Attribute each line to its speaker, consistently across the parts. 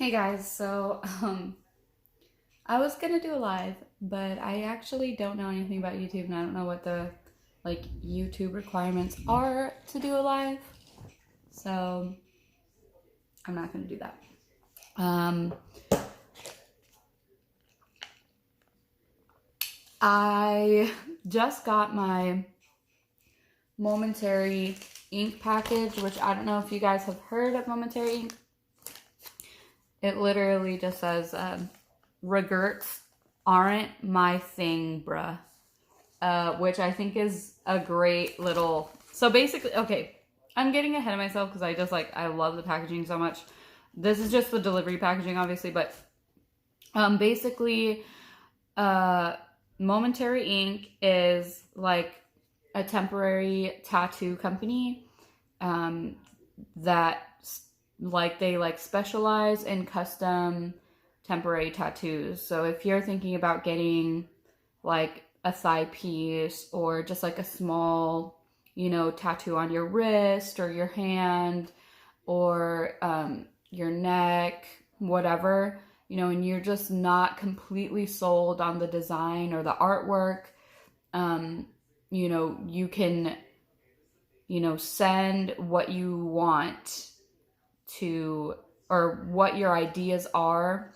Speaker 1: Hey guys, I was gonna do a live, but I actually don't know anything about YouTube and I don't know what the YouTube requirements are to do a live. So I'm not gonna do that. I just got my Momentary Ink package, which I don't know if you guys have heard of Momentary Ink. It literally just says, regrets aren't my thing, bruh. Which I think is a great little... So basically, okay, I'm getting ahead of myself because I love the packaging so much. This is just the delivery packaging, obviously, but basically, Momentary Ink is like a temporary tattoo company that they specialize in custom temporary tattoos. So if you're thinking about getting like a thigh piece or just like a small, tattoo on your wrist or your hand or your neck, whatever, and you're just not completely sold on the design or the artwork, you can, send what you want to, or what your ideas are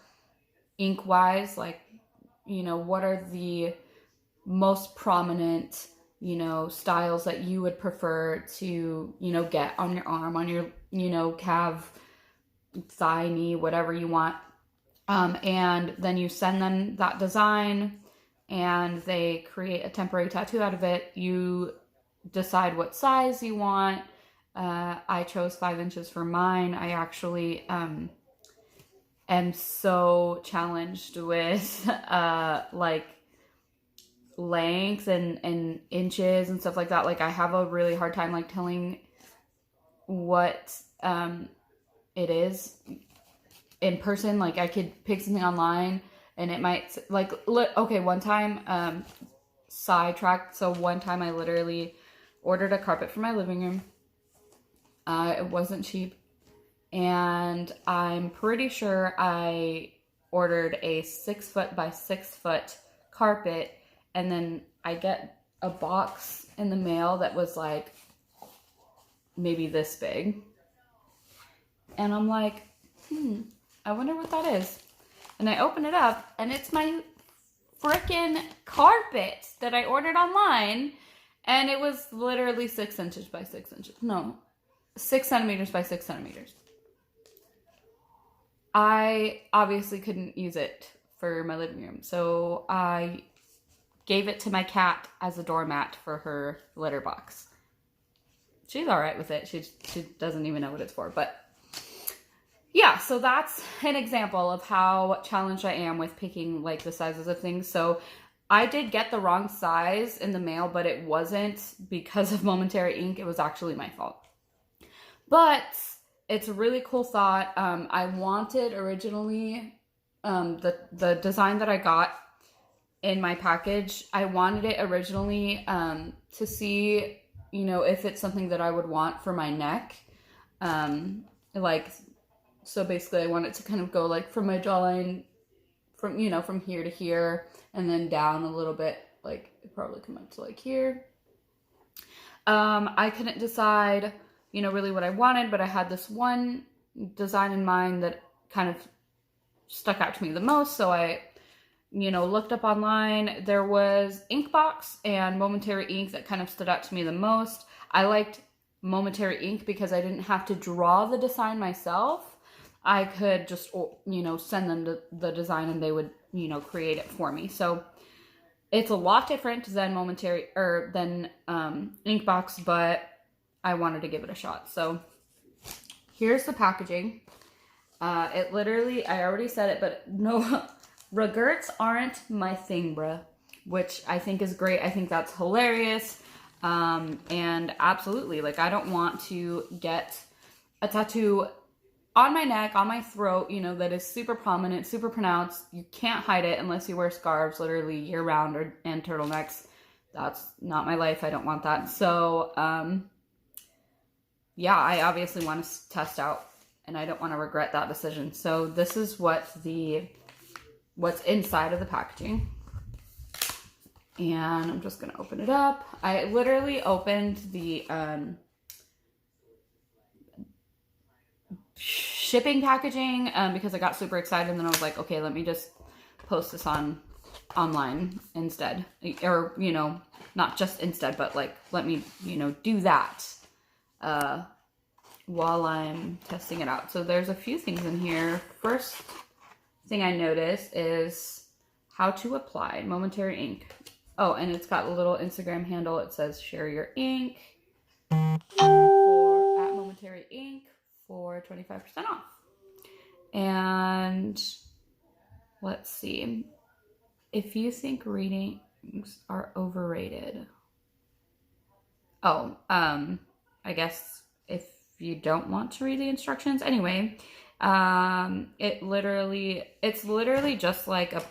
Speaker 1: ink wise, what are the most prominent, styles that you would prefer to, get on your arm, on your, calf, thigh, knee, whatever you want. And then you send them that design and they create a temporary tattoo out of it. You decide what size you want. I chose 5 inches for mine. I actually am so challenged with length and inches and stuff like that. I have a really hard time telling what it is in person. I could pick something online and it might okay, one time sidetracked. So one time I literally ordered a carpet for my living room. It wasn't cheap. And I'm pretty sure I ordered a 6 foot by 6 foot carpet. And then I get a box in the mail that was maybe this big. And I'm like, I wonder what that is. And I open it up and it's my freaking carpet that I ordered online. And it was literally 6 inches by 6 inches. No, 6 centimeters by 6 centimeters. I obviously couldn't use it for my living room. So I gave it to my cat as a doormat for her litter box. She's all right with it. She doesn't even know what it's for. But yeah, so that's an example of how challenged I am with picking the sizes of things. So I did get the wrong size in the mail, but it wasn't because of Momentary Ink. It was actually my fault. But it's a really cool thought. I wanted originally the design that I got in my package. I wanted it originally to see, if it's something that I would want for my neck. So basically I want it to kind of go from my jawline, from here to here, and then down a little bit. It probably come up to here. I couldn't decide, really what I wanted, but I had this one design in mind that kind of stuck out to me the most. So I, looked up online. There was Inkbox and Momentary Ink that kind of stood out to me the most. I liked Momentary Ink because I didn't have to draw the design myself. I could just, send them the design and they would, create it for me. So it's a lot different than Inkbox, but I wanted to give it a shot. So here's the packaging. It literally, I already said it, but no, regrets aren't my thing, bruh, which I think is great. I think that's hilarious. And absolutely, I don't want to get a tattoo on my neck, on my throat, that is super prominent, super pronounced. You can't hide it unless you wear scarves literally year round and turtlenecks. That's not my life. I don't want that. So, yeah, I obviously want to test out and I don't want to regret that decision. So this is what's inside of the packaging. And I'm just going to open it up. I literally opened the shipping packaging because I got super excited, and then I was like, okay, let me just post this online instead, or not just instead, but like let me do that while I'm testing it out. So there's a few things in here. First thing I noticed is how to apply Momentary Ink. Oh, and it's got a little Instagram handle. It says share your ink for at Momentary Ink for 25% off. And let's see. If you think readings are overrated. Oh, I guess if you don't want to read the instructions. Anyway, it's literally just like a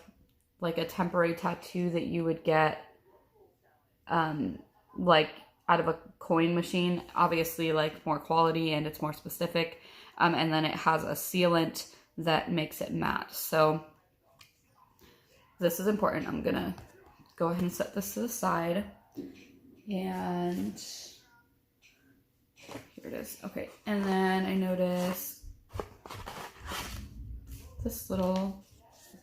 Speaker 1: temporary tattoo that you would get like out of a coin machine, obviously like more quality and it's more specific, and then it has a sealant that makes it matte. So this is important. I'm gonna go ahead and set this to the side, and here it is. Okay, and then I noticed this little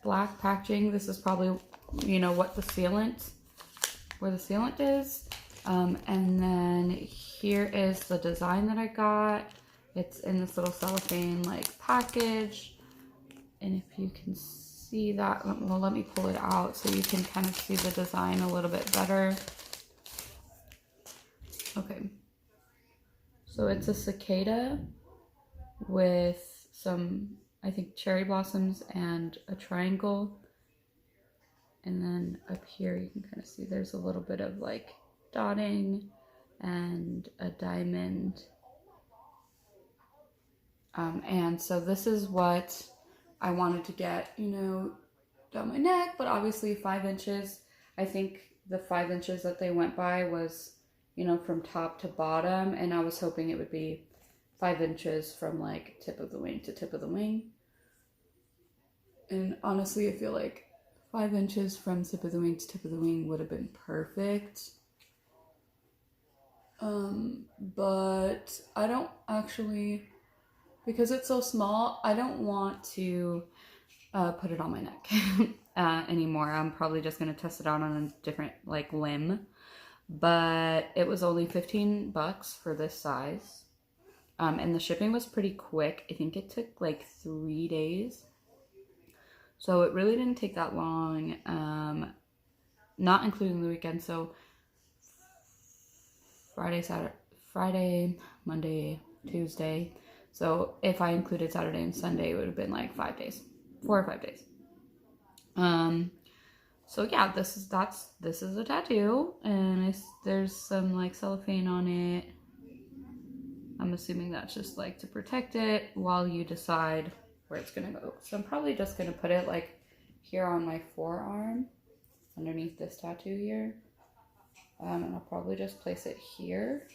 Speaker 1: black packaging. This is probably what the sealant, where the sealant is. And then here is the design that I got. It's in this little cellophane like package, and if you can see that, well, let me pull it out so you can kind of see the design a little bit better. Okay, so it's a cicada with some, I think, cherry blossoms and a triangle. And then up here you can kind of see there's a little bit of like dotting and a diamond. And so this is what I wanted to get, down my neck, but obviously 5 inches. I think the 5 inches that they went by was, from top to bottom, and I was hoping it would be 5 inches from like tip of the wing to tip of the wing. And honestly, I feel like 5 inches from tip of the wing to tip of the wing would have been perfect. But I don't actually, because it's so small, I don't want to put it on my neck anymore. I'm probably just going to test it out on a different like limb. But it was only $15 for this size. And the shipping was pretty quick. I think it took like 3 days. So it really didn't take that long, not including the weekend. So Friday, Monday, Tuesday. So if I included Saturday and Sunday, it would have been like 5 days, 4 or 5 days. So yeah, this is a tattoo, and there's some like cellophane on it. I'm assuming that's just like to protect it while you decide where it's gonna go. So I'm probably just gonna put it like here on my forearm, underneath this tattoo here. And I'll probably just place it here.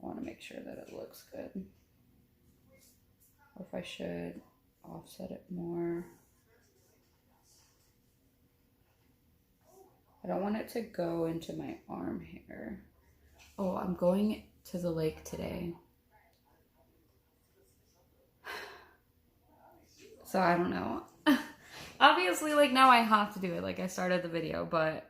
Speaker 1: I want to make sure that it looks good. Or if I should offset it more. I don't want it to go into my arm hair. Oh, I'm going to the lake today. So I don't know. Obviously, like now I have to do it. Like I started the video, but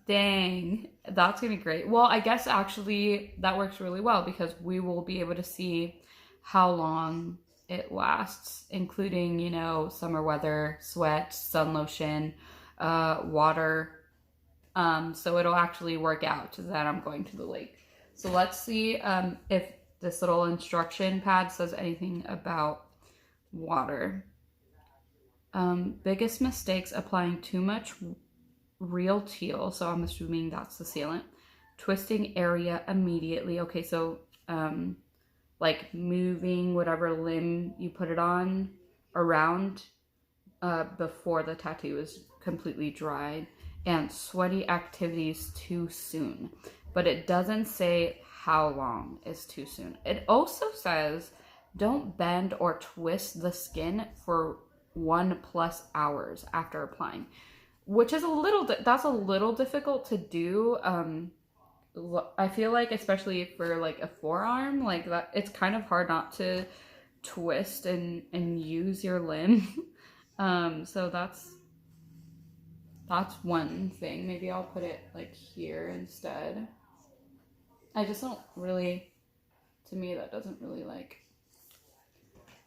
Speaker 1: dang, that's gonna be great. Well, I guess actually that works really well because we will be able to see how long it lasts, including, summer weather, sweat, sun lotion, water. So it'll actually work out that I'm going to the lake. So let's see if this little instruction pad says anything about water. Biggest mistakes: applying too much real teal, so I'm assuming that's the sealant. Twisting area immediately. Okay, so like moving whatever limb you put it on around before the tattoo is completely dried. And sweaty activities too soon. But it doesn't say how long is too soon. It also says don't bend or twist the skin for 1+ hours after applying, which is that's a little difficult to do. I feel like, especially for like a forearm, like that, it's kind of hard not to twist and use your limb. So that's one thing. Maybe I'll put it like here instead. I just don't really, to me, that doesn't really like.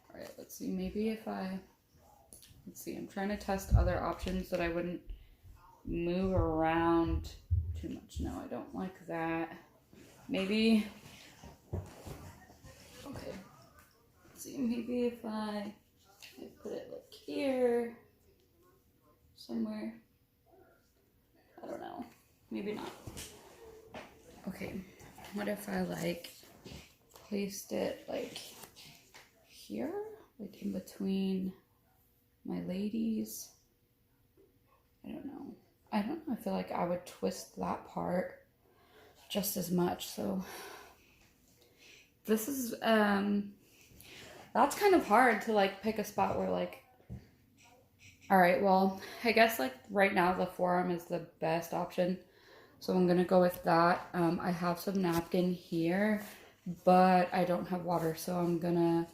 Speaker 1: All right, let's see. Maybe if let's see, I'm trying to test other options that I wouldn't move around too much. No, I don't like that. Maybe, okay. Let's see, maybe if I put it like here, somewhere. I don't know. Maybe not. Okay. What if I like placed it like here? Like in between my ladies? I don't know. I feel like I would twist that part just as much. So this is, that's kind of hard to like pick a spot where like, all right, well, I guess like right now the forearm is the best option. So I'm going to go with that. I have some napkin here, but I don't have water. So I'm going to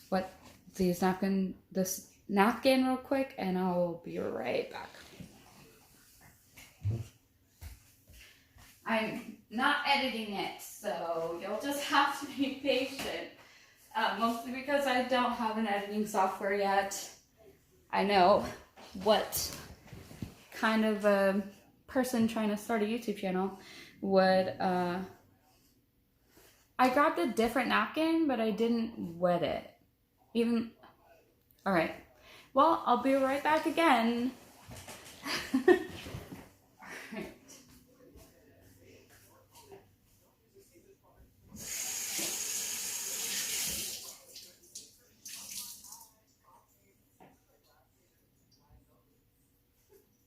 Speaker 1: wet this napkin real quick and I'll be right back. I'm not editing it, so you'll just have to be patient. Mostly because I don't have an editing software yet. I know what kind of a person trying to start a YouTube channel would, I grabbed a different napkin, but I didn't wet it. All right. Well, I'll be right back again.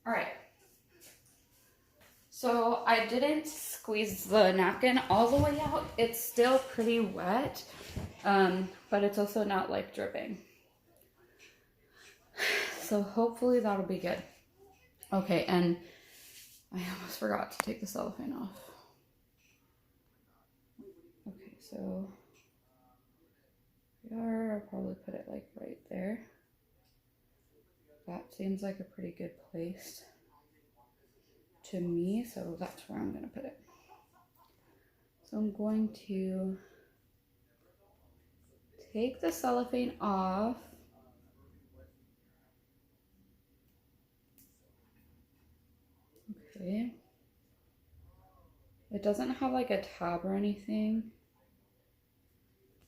Speaker 1: All right. So I didn't squeeze the napkin all the way out. It's still pretty wet, but it's also not like dripping. So hopefully that'll be good. Okay, and I almost forgot to take the cellophane off. Okay, so I'll probably put it like right there. That seems like a pretty good place to me, so that's where I'm going to put it. So I'm going to take the cellophane off. Okay. It doesn't have like a tab or anything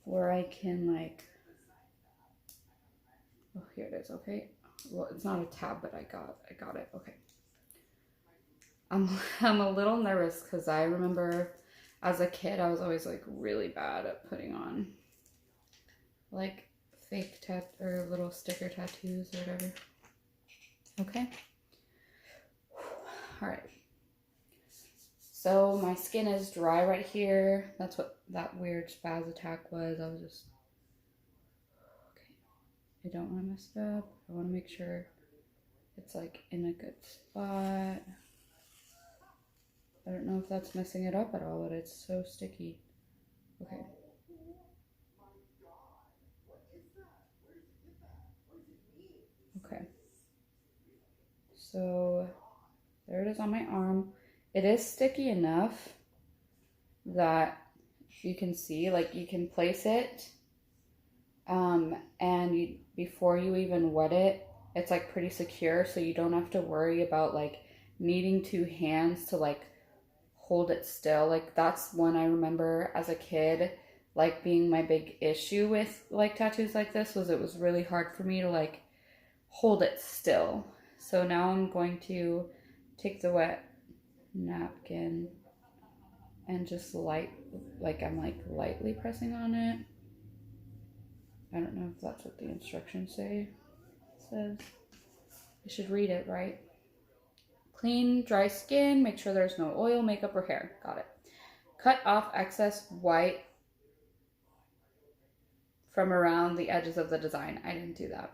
Speaker 1: where I can like, oh, here it is. Okay. Well, it's not a tab, but I got it. Okay. I'm a little nervous because I remember as a kid, I was always like really bad at putting on like fake or little sticker tattoos or whatever. Okay. All right. So my skin is dry right here. That's what that weird spaz attack was. I was just, okay. I don't want to mess it up. I want to make sure it's like in a good spot. I don't know if that's messing it up at all, but it's so sticky. Okay. Okay. So there it is on my arm. It is sticky enough that you can see, like you can place it, and before you even wet it, it's like pretty secure, so you don't have to worry about like needing 2 hands to like hold it still. Like that's one I remember as a kid, like being my big issue with like tattoos like this, was it was really hard for me to like hold it still. So now I'm going to take the wet napkin and just I'm like lightly pressing on it. I don't know if that's what the instructions says. I should read it, right? Clean, dry skin, make sure there's no oil, makeup, or hair. Got it. Cut off excess white from around the edges of the design. I didn't do that.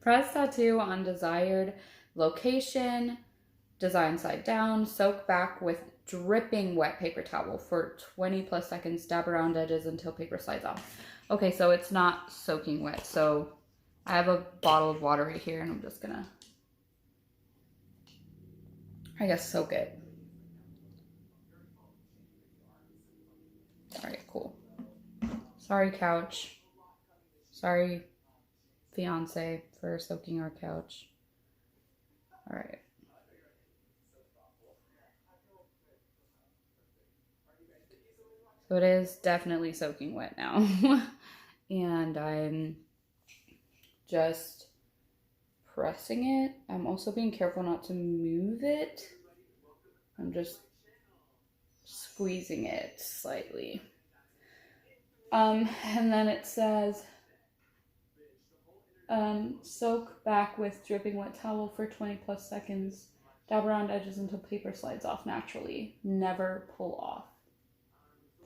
Speaker 1: Press tattoo on desired location. Design side down. Soak back with dripping wet paper towel for 20 plus seconds. Dab around edges until paper slides off. Okay, so it's not soaking wet. So I have a bottle of water right here and I'm just gonna, I guess, soak it. All right, cool. Sorry, couch. Sorry, fiance, for soaking our couch. All right. So it is definitely soaking wet now. And I'm just pressing it. I'm also being careful not to move it. I'm just squeezing it slightly. And then it says, soak back with dripping wet towel for 20 plus seconds. Dab around edges until paper slides off naturally. Never pull off.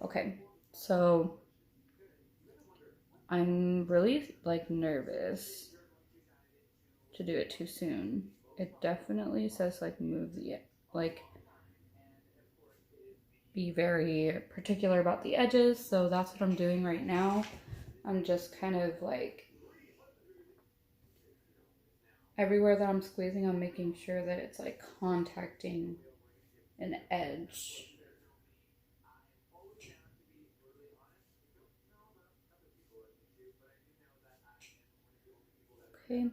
Speaker 1: Okay, so I'm really nervous to do it too soon. It definitely says move the, be very particular about the edges. So that's what I'm doing right now. I'm just kind of everywhere that I'm squeezing, I'm making sure that it's contacting an edge. Okay.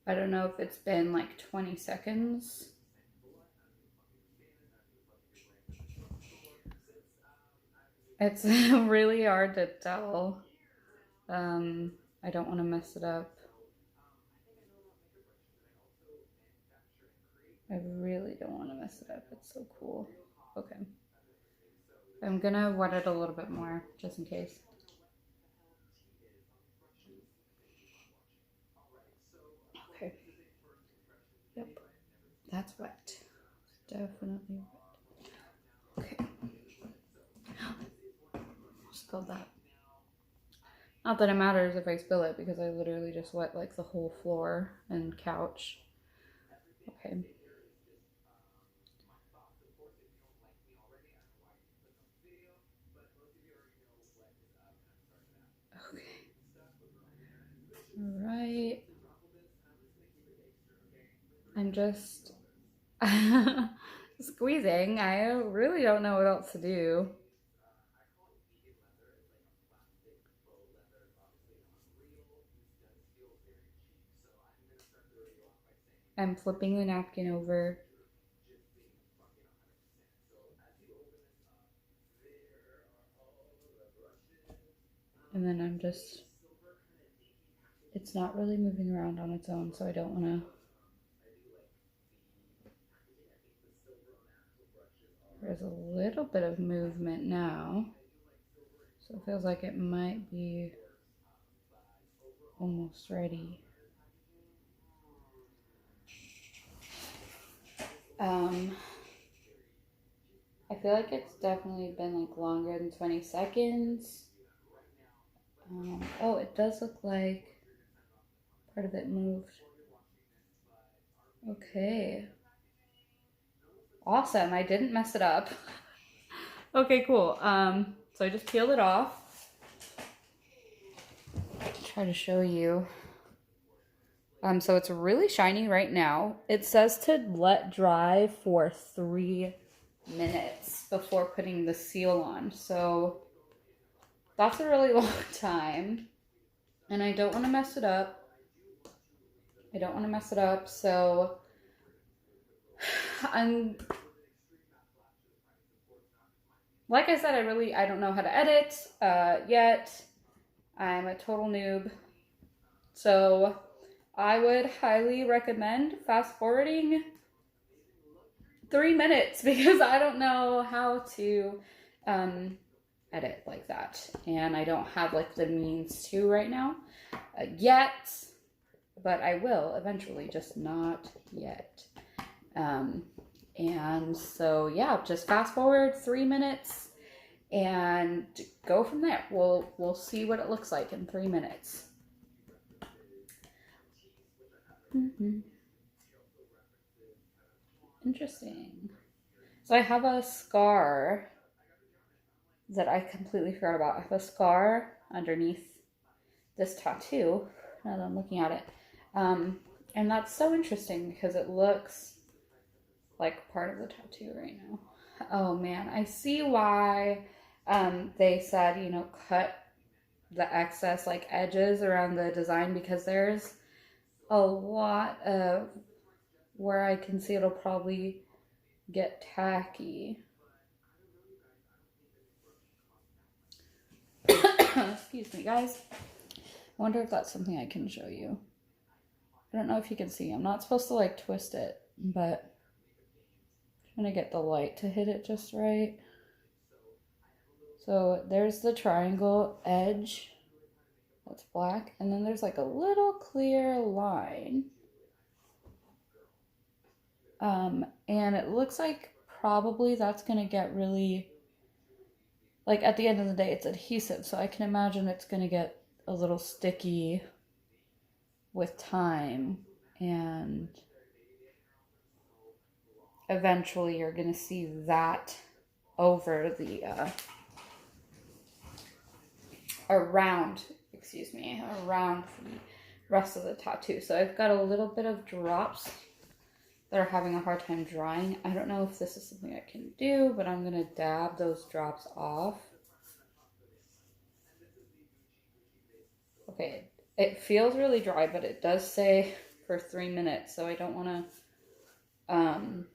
Speaker 1: I don't know if it's been 20 seconds. It's really hard to tell. I don't want to mess it up. I really don't want to mess it up. It's so cool. Okay. I'm gonna wet it a little bit more, just in case. Okay. Yep. That's wet. Definitely wet. Okay. Spilled that. Not that it matters if I spill it, because I literally just wet the whole floor and couch. Okay. Okay. All right. I'm just squeezing. I really don't know what else to do. I'm flipping the napkin over. And then I'm just, it's not really moving around on its own, so I don't want to. There's a little bit of movement now. So it feels like it might be almost ready. I feel like it's definitely been longer than 20 seconds. Oh, it does look like part of it moved. Okay. Awesome, I didn't mess it up. Okay, cool. So I just peeled it off. Try to show you. So it's really shiny right now. It says to let dry for 3 minutes before putting the seal on. So that's a really long time. And I don't want to mess it up. So like I said, I don't know how to edit yet. I'm a total noob. So I would highly recommend fast forwarding 3 minutes, because I don't know how to edit like that. And I don't have the means to right now yet, but I will eventually, just not yet. And so, yeah, just fast forward 3 minutes and go from there. We'll see what it looks like in 3 minutes. Mm-hmm. Interesting. So I have a scar that I completely forgot about. I have a scar underneath this tattoo now that I'm looking at it. And that's so interesting because it looks like part of the tattoo right now. Oh man, I see why they said, cut the excess like edges around the design, because there's a lot of where I can see it'll probably get tacky. Excuse me, guys. I wonder if that's something I can show you. I don't know if you can see. I'm not supposed to like twist it, but I'm trying to get the light to hit it just right. So there's the triangle edge that's black, and then there's like a little clear line. And it looks like probably that's gonna get really, like at the end of the day, it's adhesive, so I can imagine it's gonna get a little sticky with time, and eventually you're gonna see that over the around the rest of the tattoo. So I've got a little bit of drops that are having a hard time drying. I don't know if this is something I can do, but I'm gonna dab those drops off. Okay, it feels really dry, but it does say for 3 minutes, so I don't want to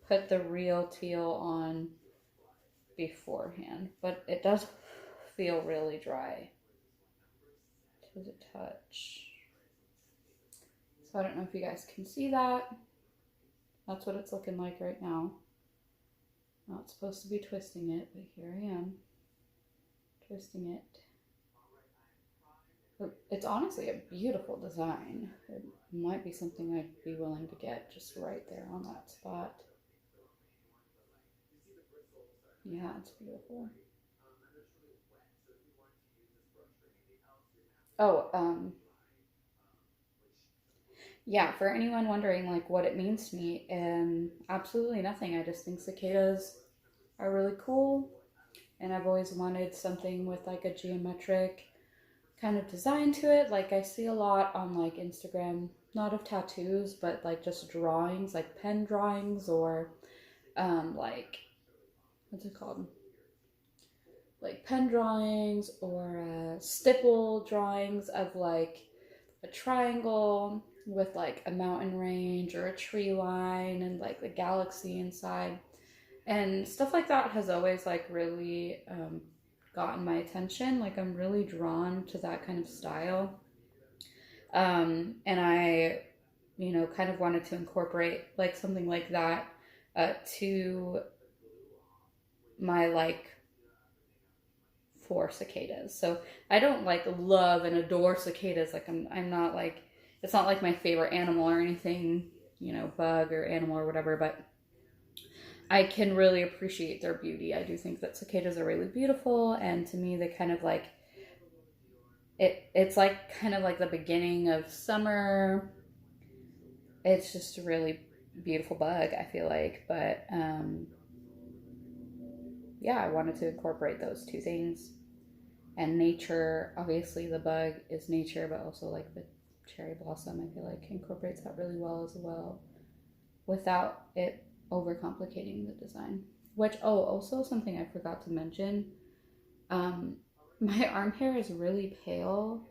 Speaker 1: put the real teal on beforehand, but it does feel really dry to the touch. So I don't know if you guys can see that. That's what it's looking like right now. Not supposed to be twisting it, but here I am twisting it. It's honestly a beautiful design. It might be something I'd be willing to get just right there on that spot. Yeah, it's beautiful. Oh, yeah, for anyone wondering like what it means to me, absolutely nothing. I just think cicadas are really cool, and I've always wanted something with like a geometric kind of design to it. Like I see a lot on like Instagram, not of tattoos, but like just drawings, like pen drawings, or like, what's it called? Like pen drawings or stipple drawings of like a triangle with like a mountain range or a tree line and like the galaxy inside. And stuff like that has always like really gotten my attention. Like I'm really drawn to that kind of style. And I, kind of wanted to incorporate like something like that to my like for cicadas. So I don't like love and adore cicadas. Like I'm not like, it's not like my favorite animal or anything, bug or animal or whatever, but I can really appreciate their beauty. I do think that cicadas are really beautiful, and to me they kind of like it's like kind of like the beginning of summer. It's just a really beautiful bug, I feel like. But yeah, I wanted to incorporate those two things. And nature, obviously the bug is nature, but also like the cherry blossom, I feel like incorporates that really well as well, without it overcomplicating the design. Which, also something I forgot to mention, my arm hair is really pale,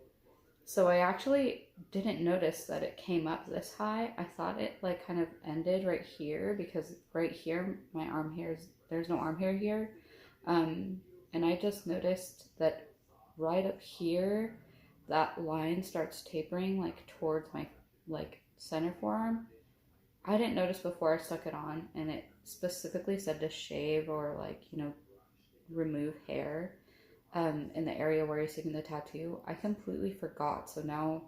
Speaker 1: so I actually didn't notice that it came up this high. I thought it like kind of ended right here, because right here my arm hairs, there's no arm hair here, and I just noticed that right up here that line starts tapering like towards my like center forearm. I didn't notice before I stuck it on, and it specifically said to shave or like remove hair in the area where you're seeing the tattoo. I completely forgot, so now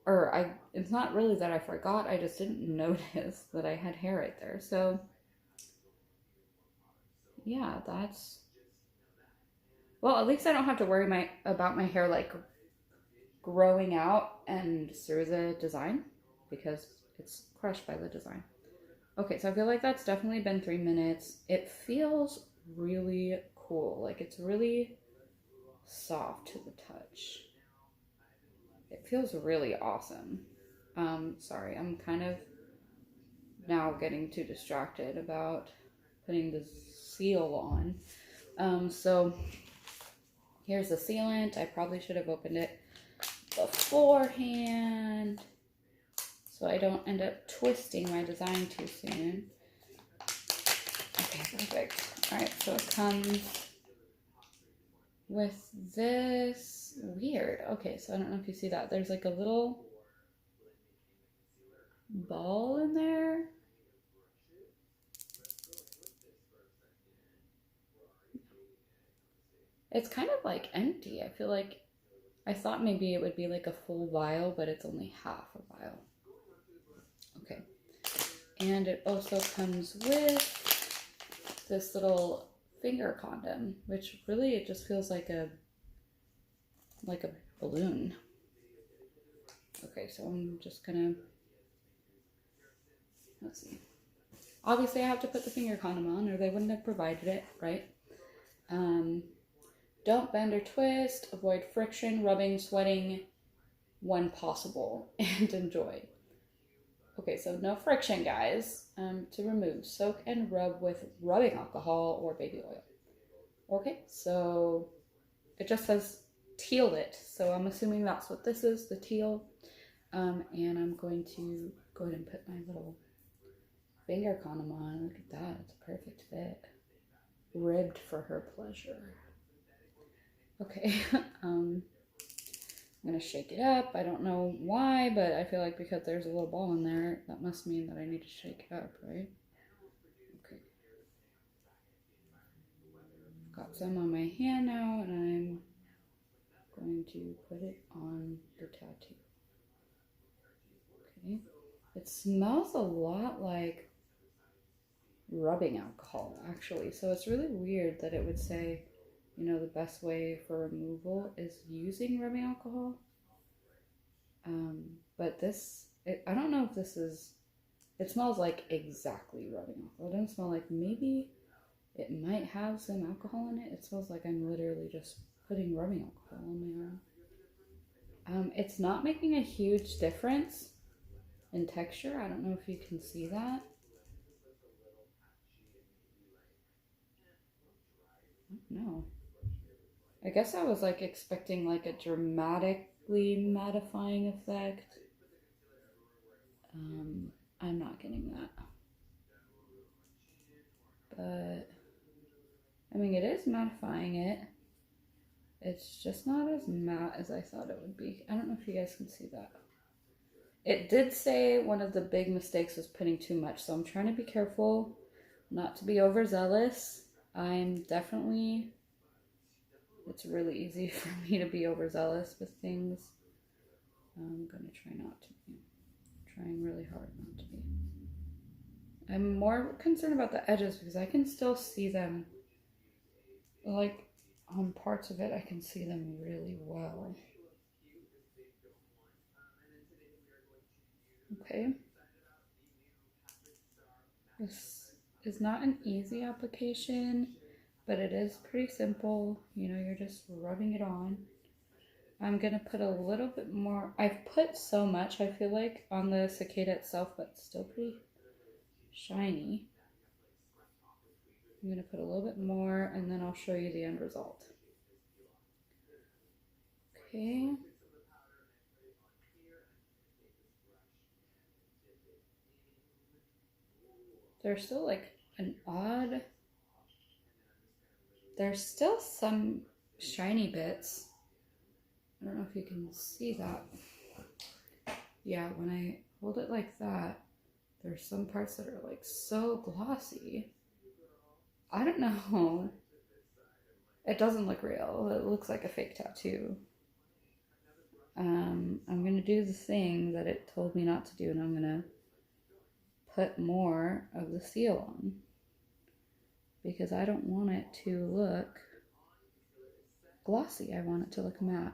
Speaker 1: it's not really that I forgot, I just didn't notice that I had hair right there. So yeah, well, at least I don't have to worry about my hair like growing out and through the design because it's crushed by the design. Okay, so I feel like that's definitely been 3 minutes. It feels really cool. Like it's really soft to the touch. It feels really awesome. Sorry, I'm kind of now getting too distracted about putting the seal on. So here's the sealant. I probably should have opened it beforehand so I don't end up twisting my design too soon. Okay, perfect. All right, so it comes with this. Weird. Okay, so I don't know if you see that. There's like a little ball in there. It's kind of like empty. I feel like I thought maybe it would be like a full vial, but it's only half a vial. Okay. And it also comes with this little finger condom, which really it just feels like a balloon. Okay, so I'm just gonna, let's see. Obviously I have to put the finger condom on or they wouldn't have provided it, right? Don't bend or twist, avoid friction, rubbing, sweating when possible, and enjoy. Okay, so no friction, guys. To remove, soak and rub with rubbing alcohol or baby oil. Okay, so it just says teal it, so I'm assuming that's what this is, the teal. And I'm going to go ahead and put my little finger condom on. Look at that, it's a perfect fit. Ribbed for her pleasure. Okay, I'm gonna shake it up. I don't know why, but I feel like because there's a little ball in there, that must mean that I need to shake it up, right? Okay. Got some on my hand now, and I'm going to put it on the tattoo. Okay. It smells a lot like rubbing alcohol, actually. So it's really weird that it would say, you know, the best way for removal is using rubbing alcohol. But this, I don't know if this is, it smells like exactly rubbing alcohol. It doesn't smell like, maybe it might have some alcohol in it. It smells like I'm literally just putting rubbing alcohol on my arm. It's not making a huge difference in texture. I don't know if you can see that. No. I guess I was like expecting like a dramatically mattifying effect. I'm not getting that. But, I mean, it is mattifying it. It's just not as matte as I thought it would be. I don't know if you guys can see that. It did say one of the big mistakes was putting too much, so I'm trying to be careful not to be overzealous. I'm definitely, it's really easy for me to be overzealous with things. I'm gonna try not to be. Trying really hard not to be. I'm more concerned about the edges because I can still see them. Like on parts of it, I can see them really well. Okay. This is not an easy application, but it is pretty simple. You know, you're just rubbing it on. I'm gonna put a little bit more. I've put so much, I feel like, on the cicada itself, but it's still pretty shiny. I'm gonna put a little bit more and then I'll show you the end result. Okay. There's still like an odd, there's still some shiny bits. I don't know if you can see that. Yeah, when I hold it like that, there's some parts that are like so glossy. I don't know. It doesn't look real. It looks like a fake tattoo. I'm going to do the thing that it told me not to do, and I'm going to put more of the seal on because I don't want it to look glossy. I want it to look matte.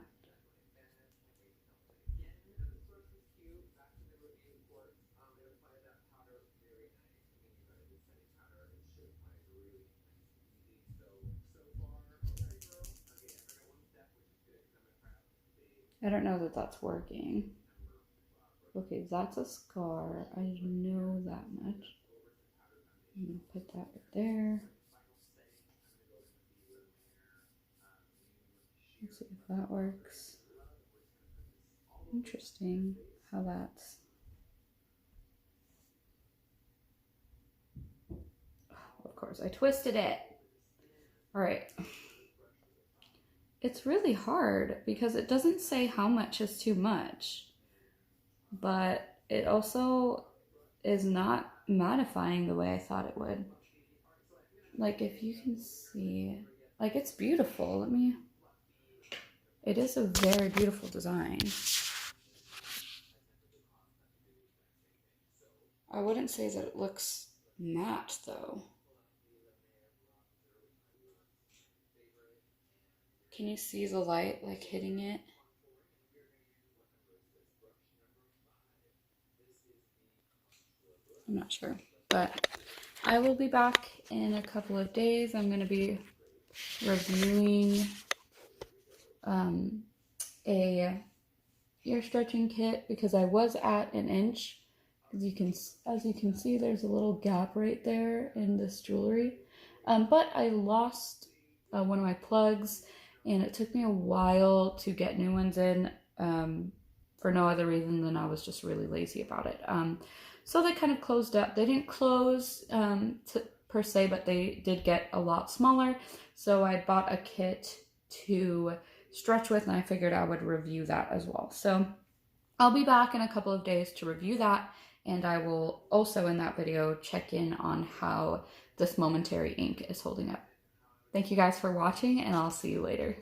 Speaker 1: I don't know that that's working. Okay, that's a scar. I know that much. I'm going to put that right there. Let's see if that works. Interesting how that's... Of course, I twisted it. All right. It's really hard because it doesn't say how much is too much, but it also is not mattifying the way I thought it would. Like, if you can see, like, it's beautiful. It is a very beautiful design. I wouldn't say that it looks matte though. Can you see the light like hitting it? I'm not sure, but I will be back in a couple of days. I'm going to be reviewing a ear stretching kit because I was at an inch. As you can see, there's a little gap right there in this jewelry. But I lost one of my plugs, and it took me a while to get new ones in for no other reason than I was just really lazy about it. So they kind of closed up. They didn't close per se, but they did get a lot smaller. So I bought a kit to stretch with, and I figured I would review that as well. So I'll be back in a couple of days to review that, and I will also in that video check in on how this Momentary Ink is holding up. Thank you guys for watching, and I'll see you later.